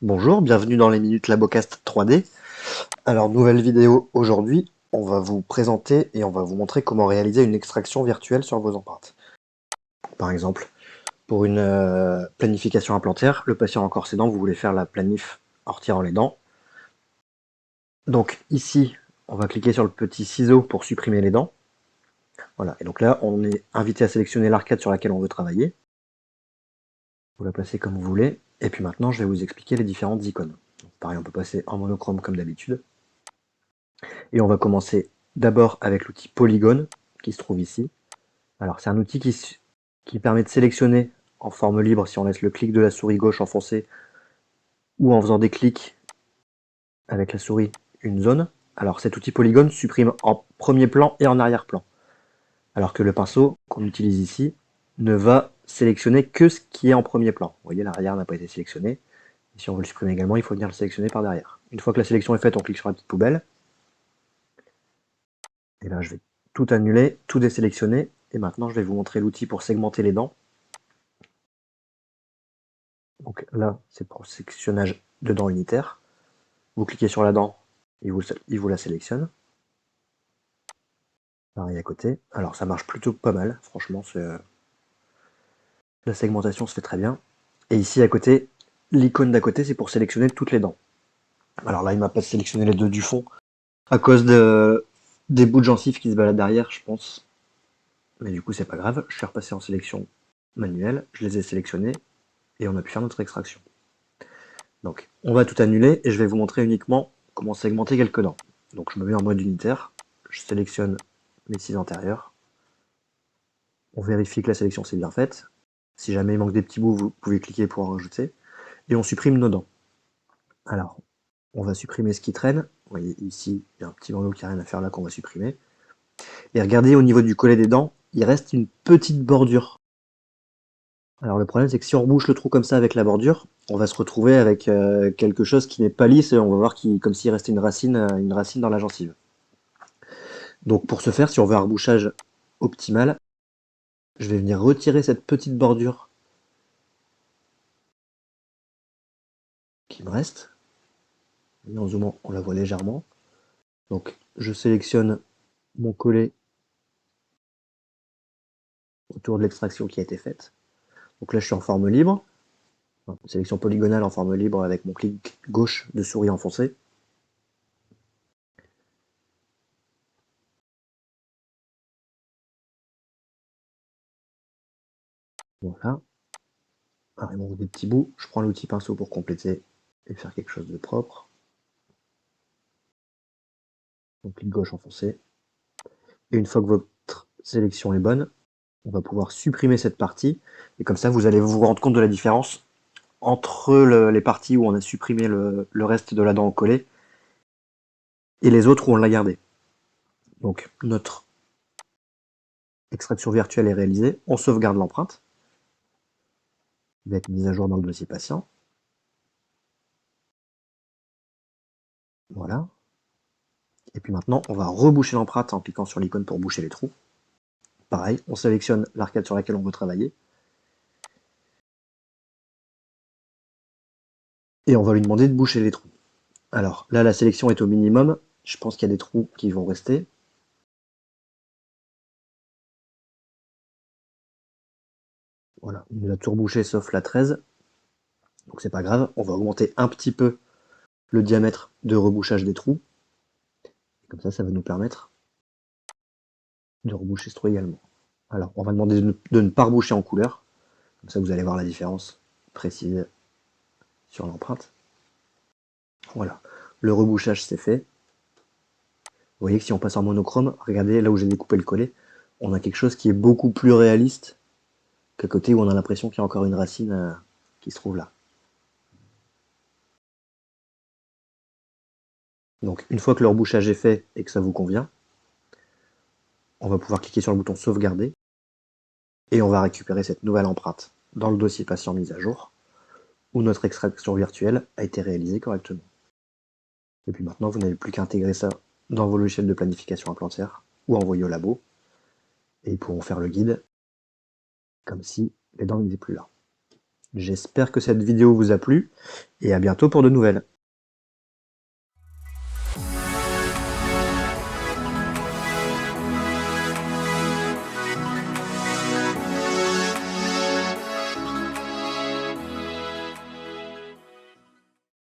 Bonjour, bienvenue dans les minutes Labocast 3D. Alors, nouvelle vidéo aujourd'hui, on va vous présenter et on va vous montrer comment réaliser une extraction virtuelle sur vos empreintes. Par exemple, pour une planification implantaire, le patient a encore ses dents, vous voulez faire la planif en retirant les dents. Donc ici, on va cliquer sur le petit ciseau pour supprimer les dents. Voilà, et donc là, on est invité à sélectionner l'arcade sur laquelle on veut travailler. Vous la placez comme vous voulez, et puis maintenant, je vais vous expliquer les différentes icônes. Donc, pareil, on peut passer en monochrome comme d'habitude. Et on va commencer d'abord avec l'outil Polygone qui se trouve ici. Alors c'est un outil qui permet de sélectionner en forme libre si on laisse le clic de la souris gauche enfoncé ou en faisant des clics avec la souris une zone. Alors cet outil Polygone supprime en premier plan et en arrière-plan. Alors que le pinceau qu'on utilise ici ne va sélectionner que ce qui est en premier plan. Vous voyez, l'arrière n'a pas été sélectionné. Et si on veut le supprimer également, il faut venir le sélectionner par derrière. Une fois que la sélection est faite, on clique sur la petite poubelle. Et là, je vais tout annuler, tout désélectionner. Et maintenant, je vais vous montrer l'outil pour segmenter les dents. Donc là, c'est pour le sectionnage de dents unitaires. Vous cliquez sur la dent, il vous la sélectionne. Pareil à côté. Alors ça marche plutôt pas mal, franchement. La segmentation se fait très bien. Et ici à côté, l'icône d'à côté, c'est pour sélectionner toutes les dents. Alors là, il m'a pas sélectionné les deux du fond, à cause des bouts de gencives qui se baladent derrière, je pense. Mais du coup, c'est pas grave. Je suis repassé en sélection manuelle, je les ai sélectionnés, et on a pu faire notre extraction. Donc, on va tout annuler, et je vais vous montrer uniquement comment segmenter quelques dents. Donc, je me mets en mode unitaire, je sélectionne les 6 antérieurs, on vérifie que la sélection s'est bien faite. Si jamais il manque des petits bouts, vous pouvez cliquer pour en rajouter, et on supprime nos dents. Alors, on va supprimer ce qui traîne. Vous voyez ici, il y a un petit bandeau qui n'a rien à faire là qu'on va supprimer. Et regardez au niveau du collet des dents, il reste une petite bordure. Alors le problème c'est que si on rebouche le trou comme ça avec la bordure, on va se retrouver avec quelque chose qui n'est pas lisse et on va voir comme s'il restait une racine dans la gencive. Donc pour ce faire, si on veut un rebouchage optimal, je vais venir retirer cette petite bordure qui me reste. Et en zoomant, on la voit légèrement. Donc je sélectionne mon collet autour de l'extraction qui a été faite. Donc là je suis en forme libre. Sélection polygonale en forme libre avec mon clic gauche de souris enfoncé. Voilà. Alors, il manque des petits bouts. Je prends l'outil pinceau pour compléter et faire quelque chose de propre. Donc clic gauche enfoncé. Et une fois que votre sélection est bonne, on va pouvoir supprimer cette partie. Et comme ça, vous allez vous rendre compte de la différence entre les parties où on a supprimé le reste de la dent au collet et les autres où on l'a gardé. Donc notre extraction virtuelle est réalisée. On sauvegarde l'empreinte. Il va être mise à jour dans le dossier patient. Voilà. Et puis maintenant, on va reboucher l'empreinte en cliquant sur l'icône pour boucher les trous. Pareil, on sélectionne l'arcade sur laquelle on veut travailler. Et on va lui demander de boucher les trous. Alors là, la sélection est au minimum. Je pense qu'il y a des trous qui vont rester. Voilà, il a tout rebouché sauf la 13. Donc c'est pas grave. On va augmenter un petit peu le diamètre de rebouchage des trous. Comme ça va nous permettre de reboucher ce trou également. Alors, on va demander de ne pas reboucher en couleur. Comme ça, vous allez voir la différence précise sur l'empreinte. Voilà, le rebouchage c'est fait. Vous voyez que si on passe en monochrome, regardez là où j'ai découpé le collet, on a quelque chose qui est beaucoup plus réaliste qu'à côté où on a l'impression qu'il y a encore une racine qui se trouve là. Donc une fois que le rebouchage est fait et que ça vous convient, on va pouvoir cliquer sur le bouton sauvegarder et on va récupérer cette nouvelle empreinte dans le dossier patient mis à jour où notre extraction virtuelle a été réalisée correctement. Et puis maintenant, vous n'avez plus qu'à intégrer ça dans vos logiciels de planification implantaire ou envoyer au labo et ils pourront faire le guide comme si les dents n'étaient plus là. J'espère que cette vidéo vous a plu et à bientôt pour de nouvelles.